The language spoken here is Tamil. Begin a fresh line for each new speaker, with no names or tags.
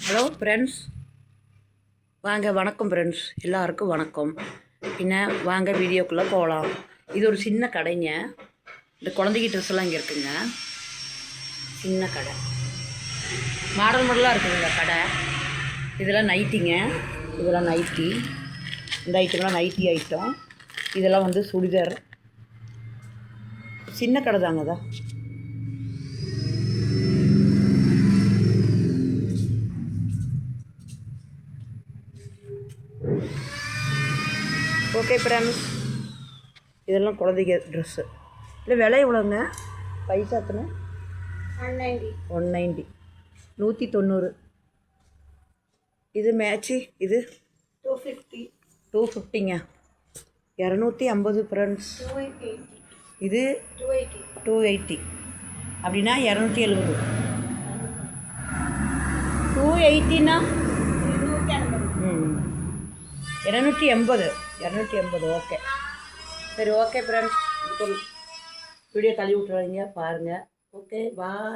ஹலோ ஃப்ரெண்ட்ஸ், வாங்க. வணக்கம் ஃப்ரெண்ட்ஸ், எல்லாருக்கும் வணக்கம். பின்ன வாங்க வீடியோக்குள்ளே போகலாம். இது ஒரு சின்ன கடைங்க. இந்த குழந்தைக்கு ட்ரெஸ் எல்லாம் இங்கே இருக்குங்க. சின்ன கடை, மாடல் மாடலாக இருக்குதுங்க கடை. இதெல்லாம் நைட்டிங்க. இதெல்லாம் நைட்டி. இந்த ஐட்டம்லாம் நைட்டி ஐட்டம். இதெல்லாம் வந்து சுடிதார். சின்ன கடை தாங்க தான். ஓகே ஃப்ரெண்ட்ஸ், இதெல்லாம் குழந்தைங்க ட்ரெஸ்ஸு. இல்லை விலை எவ்வளோங்க? பைசா எத்தனை? 190. 190. இது மேட்ச்சு. இது 250ங்க. 250 ஃப்ரெண்ட்ஸ். இது 280. அப்படின்னா 270. 280னா 280. ஓகே, சரி. ஓகே ஃப்ரெண்ட்ஸ், வீடியோ தள்ளி விட்டுறாதீங்க, பாருங்கள். ஓகே, பாய்.